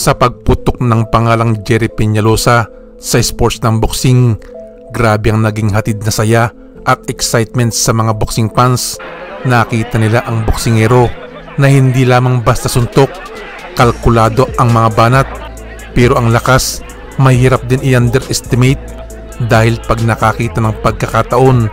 Sa pagputok ng pangalang Jerry Peñalosa sa sports ng boxing, grabe ang naging hatid na saya at excitement sa mga boxing fans. Nakita nila ang boksingero na hindi lamang basta suntok, kalkulado ang mga banat, pero ang lakas mahirap din i-underestimate dahil pag nakakita ng pagkakataon,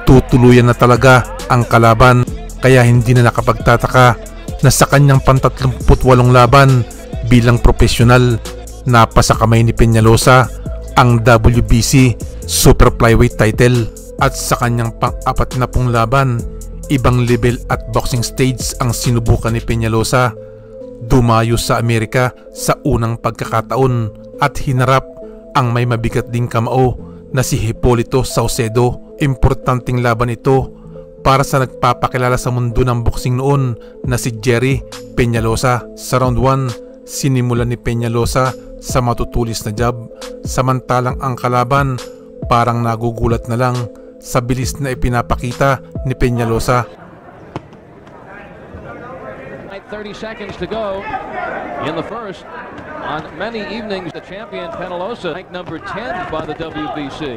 tutuluyan na talaga ang kalaban. Kaya hindi na nakapagtataka na sa kanyang pang-38 laban bilang profesional, napasa kamay ni Peñalosa ang WBC Super Flyweight title. At sa kanyang pang-40 laban, ibang level at boxing stage ang sinubukan ni Peñalosa. Dumayo sa Amerika sa unang pagkakataon at hinarap ang may mabigat ding kamao na si Hipólito Saucedo. Importanteng laban ito para sa nagpapakilala sa mundo ng boxing noon na si Jerry Peñalosa. Sa round 1, sinimulan ni Peñalosa sa matutulis na jab, samantalang ang kalaban parang nagugulat na lang sa bilis na ipinapakita ni Peñalosa. 30 seconds to go in the first. On many evenings, the champion Peñalosa ranked number 10 by the WBC.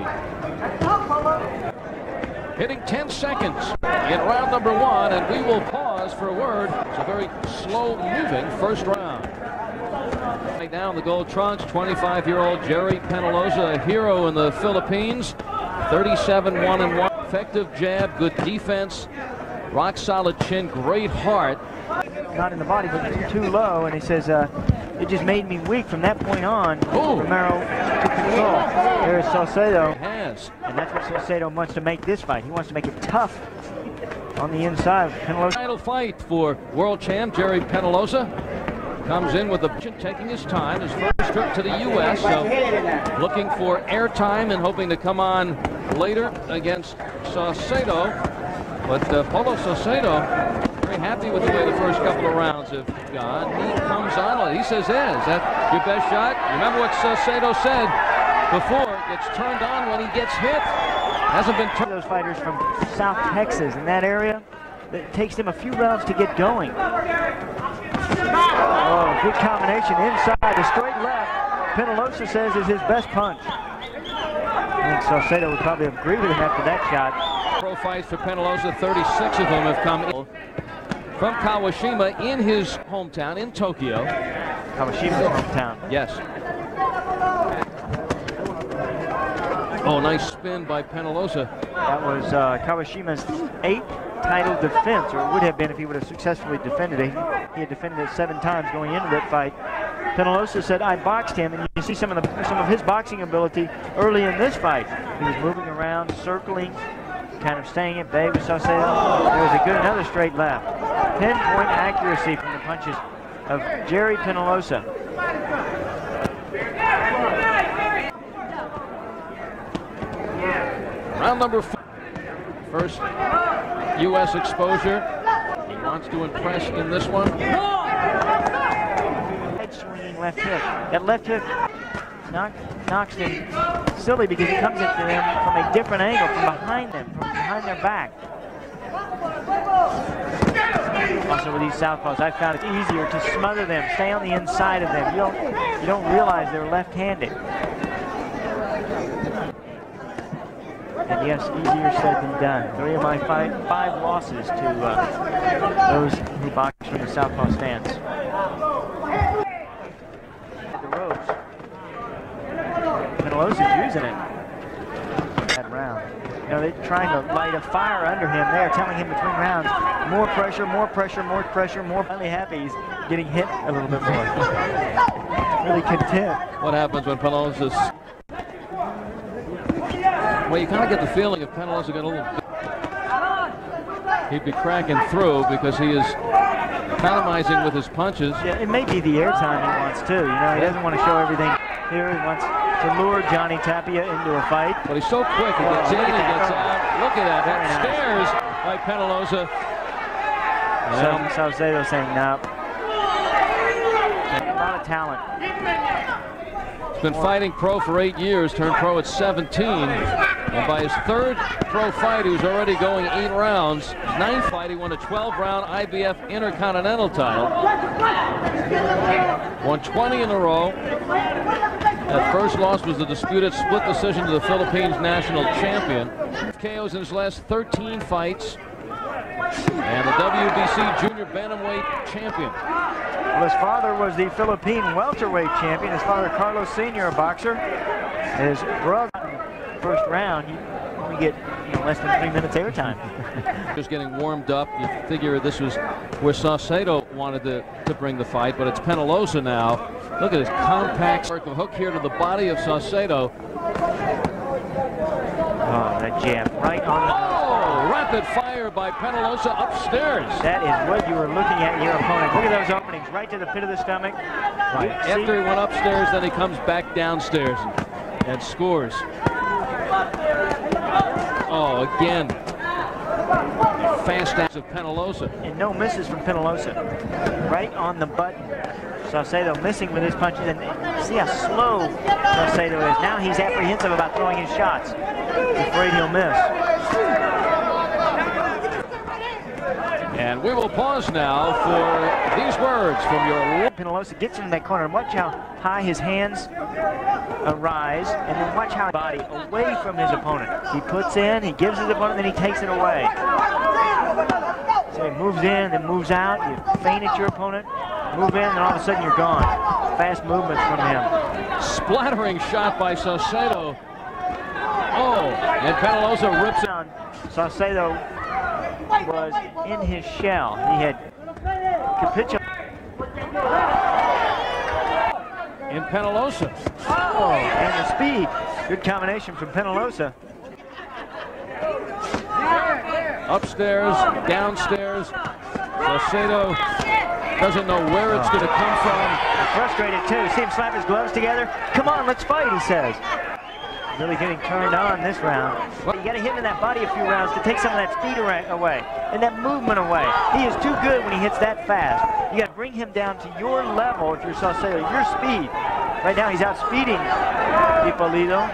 Hitting 10 seconds in round number 1, and we will pause for a word. It's a very slow-moving first round. Right now in the gold trunks, 25-year-old Jerry Peñalosa, a hero in the Philippines. 37-1-1. Effective jab, good defense, rock-solid chin, great heart. Not in the body, but too low, and he says it just made me weak from that point on. Romero took control. There's Saucedo, and that's what Saucedo wants to make this fight. He wants to make it tough on the inside. Title fight for world champ Jerry Peñalosa. Comes in with the taking his time, his first trip to the U.S., so looking for airtime and hoping to come on later against Saucedo. But Polo Saucedo very happy with the way the first couple of rounds have gone. He comes on. He says, "Is that your best shot?" Remember what Saucedo said before? Gets turned on when he gets hit. Hasn't been turned. Those fighters from South Texas in that area, it takes them a few rounds to get going. Oh, good combination inside. The straight left, Peñalosa says, is his best punch. I think Saucedo would probably agree with him after that shot. Pro fights for Peñalosa, 36 of them have come in from Kawashima in his hometown in Tokyo. Kawashima's hometown. Yes. Oh, nice spin by Peñalosa. That was Kawashima's 8th title defense, or it would have been if he would have successfully defended it. He had defended it 7 times going into that fight. Peñalosa said, "I boxed him," and you see some of his boxing ability early in this fight. He was moving around, circling, kind of staying at bay with Saucedo. There was another straight left. Pinpoint accuracy from the punches of Jerry Peñalosa. Round number 4. First U.S. exposure. He wants to impress in this one. Head swinging left hook. That left hook knocks him silly because he comes into them from a different angle, from behind them, from behind their back. Also with these southpaws, I found it's easier to smother them, stay on the inside of them. You don't realize they're left-handed. And yes, easier said than done. 3 of my 5 losses to those who box from the southpaw stance. The ropes. Peñalosa's using it. That round. You know, they're trying to light a fire under him there, telling him between rounds, more pressure, more pressure, more pressure, more. Finally happy he's getting hit a little bit more. Really content. What happens when Peñalosa's... Well, you kind of get the feeling if Peñalosa got a little bit, he'd be cracking through because he is economizing with his punches. Yeah, it may be the airtime he wants too. You know, he doesn't want to show everything here. He wants to lure Johnny Tapia into a fight. But he's so quick. He gets in and gets out. Look at that. That stares by Peñalosa. Saucedo saying no. A lot of talent. He's been fighting pro for 8 years, turned pro at 17. And by his third pro fight, he was already going 8 rounds. His 9th fight, he won a 12-round IBF Intercontinental title. Won 20 in a row. That first loss was the disputed split decision to the Philippines national champion. KOs in his last 13 fights. And the WBC junior bantamweight champion. Well, his father was the Philippine welterweight champion. His father, Carlos Sr., a boxer. His brother, first round, you only get less than 3 minutes airtime. Just getting warmed up. You figure this was where Saucedo wanted to bring the fight, but it's Penaloza now. Look at his compact work of hook here to the body of Saucedo. Oh, that jab right on the... Oh, rapid fire by Penaloza upstairs. That is what you were looking at in your opponent. Look at those openings, right to the pit of the stomach. Right. After he went upstairs, then he comes back downstairs and scores. Oh, again. Fast ass of Penaloza. And no misses from Penaloza. Right on the button. Saucedo missing with his punches, and see how slow Saucedo is. Now he's apprehensive about throwing his shots. He's afraid he'll miss. And we will pause now for these words from your... Penaloza gets in that corner, and watch how high his hands rise, and then watch how body away from his opponent. He puts in, he gives his opponent, then he takes it away. So he moves in, then moves out. You feint at your opponent, move in, and all of a sudden you're gone. Fast movements from him. Splattering shot by Saucedo. Oh, and Penaloza rips it. Saucedo was in his shell. He had capitulated. In Penaloza. Oh, and the speed. Good combination from Penaloza. Upstairs, downstairs. Saucedo doesn't know where it's going to come from. Frustrated too. See him slap his gloves together. Come on, let's fight, he says. Really getting turned on this round. Well, you got to hit him in that body a few rounds to take some of that speed away and that movement away. He is too good when he hits that fast. You got to bring him down to your level if you're Saucedo, your speed. Right now he's outspeeding Ippolito.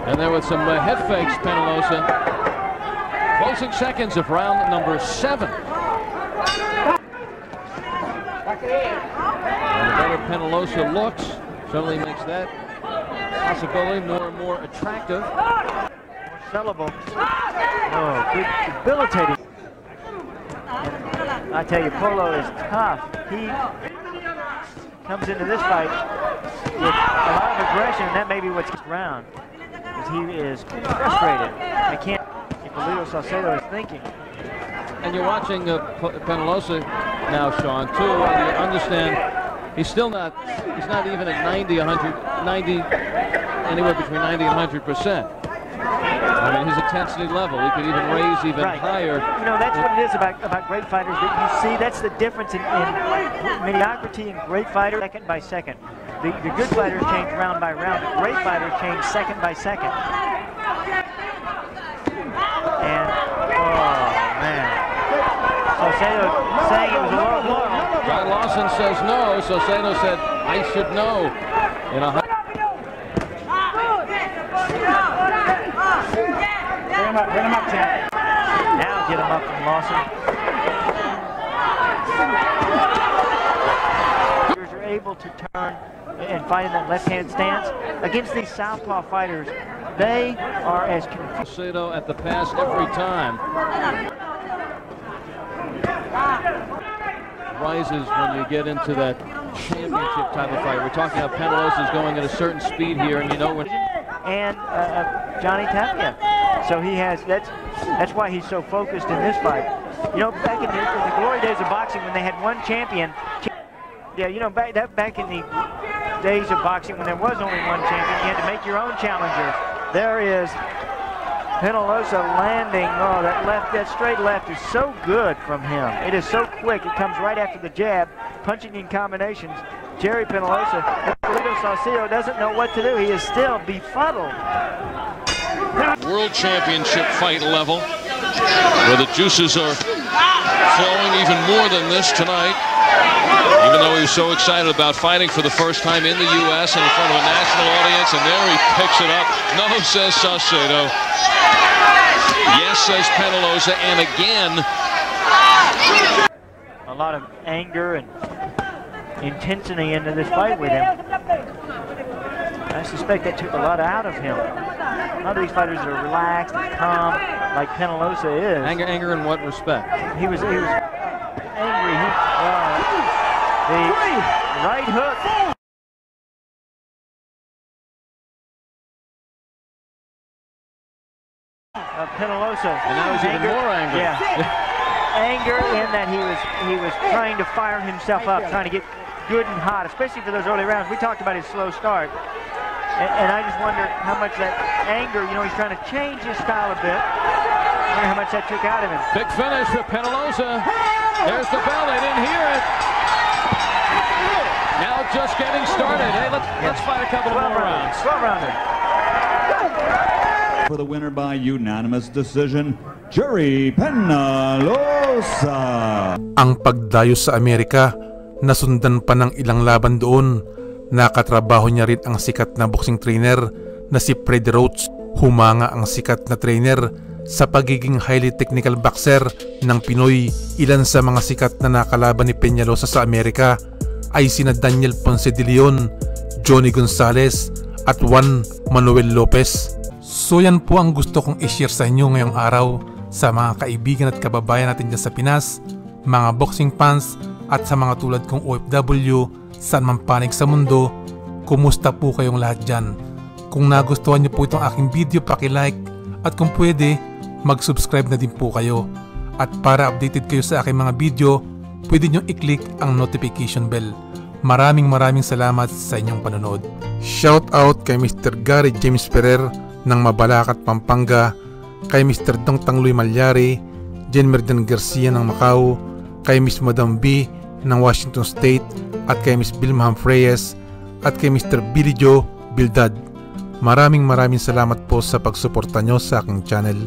And there with some head fakes, Penaloza. Closing seconds of round number 7. And the better Penaloza looks, certainly makes that possibility more and more attractive. More sellable. Oh, good, debilitating. And I tell you, Polo is tough. He comes into this fight with a lot of aggression, and that may be what's around. Because he is frustrated. I can't. Ippolito Saucedo is thinking. And you're watching Penaloza now, Sean, too, and you understand he's not even at 90, 100, 90, anywhere between 90 and 100%. I mean, his intensity level, he could even raise even higher. You know, that's what it is about great fighters that you see. That's the difference in mediocrity and great fighters, second by second. The good fighters change round by round. The great fighters change second by second. And, oh, man. Saucedo saying it was a low blow. John Lawson says no. Saucedo said, I should know. Bring him up, Tim. Now get him up from Lawson. Are able to turn and fight in that left-hand stance. Against these southpaw fighters, they are as confused. Saucedo at the pass every time. Rises when you get into that championship type of fight. We're talking about Penaloza is going at a certain speed here, and you know when. And Johnny Tapia. So he has, that's why he's so focused in this fight. You know, back in the glory days of boxing when they had one champion, yeah, you know, back in the days of boxing when there was only one champion, you had to make your own challengers. There is Penaloza landing. Oh, that straight left is so good from him. It is so quick. It comes right after the jab, punching in combinations. Jerry Penaloza, Ippolito Saucedo doesn't know what to do. He is still befuddled. World Championship fight level, where the juices are flowing even more than this tonight. Even though he was so excited about fighting for the first time in the U.S. and in front of a national audience, and there he picks it up. No, says Saucedo. Yes, says Penaloza, and again. A lot of anger and intensity into this fight with him. I suspect that took a lot out of him. A lot of these fighters that are relaxed and calm, like Penaloza is. Anger in what respect? He was angry. The right hook. Penaloza. And now he's even more angry. Yeah. Anger in that he was trying to fire himself up, trying to get good and hot, especially for those early rounds. We talked about his slow start. And I just wonder how much that anger, you know, he's trying to change his style a bit. I wonder how much that took out of him. Big finish for Penaloza. There's the bell, they didn't hear it. Now just getting started. Hey, let's fight a couple more rounds. 12-rounder. For the winner by unanimous decision, Jerry Penaloza. Ang pagdayo sa Amerika, nasundan pa ng ilang laban doon. Nakatrabaho niya rin ang sikat na boxing trainer na si Fred Roach. Humanga ang sikat na trainer sa pagiging highly technical boxer ng Pinoy. Ilan sa mga sikat na nakalaban ni Peñalosa sa Amerika ay sina Daniel Ponce de Leon, Johnny Gonzalez at Juan Manuel Lopez. So yan po ang gusto kong i-share sa inyo ngayong araw sa mga kaibigan at kababayan natin dyan sa Pinas, mga boxing fans at sa mga tulad kong OFW saan man panig sa mundo. Kumusta po kayong lahat dyan? Kung nagustuhan niyo po itong aking video, paki-like at kung pwede, mag-subscribe na din po kayo. At para updated kayo sa aking mga video, pwede nyo i-click ang notification bell. Maraming salamat sa inyong panonood. Shout out kay Mr. Gary James Ferrer ng Mabalacat, Pampanga, kay Mr. Dong Tangloy Malyari, Jen Merdan Garcia ng Macau, kay Miss Madam B ng Washington State, at kay Miss Bilma Reyes, at kay Mr. Billy Joe Bildad. Maraming salamat po sa pagsuporta nyo sa aking channel.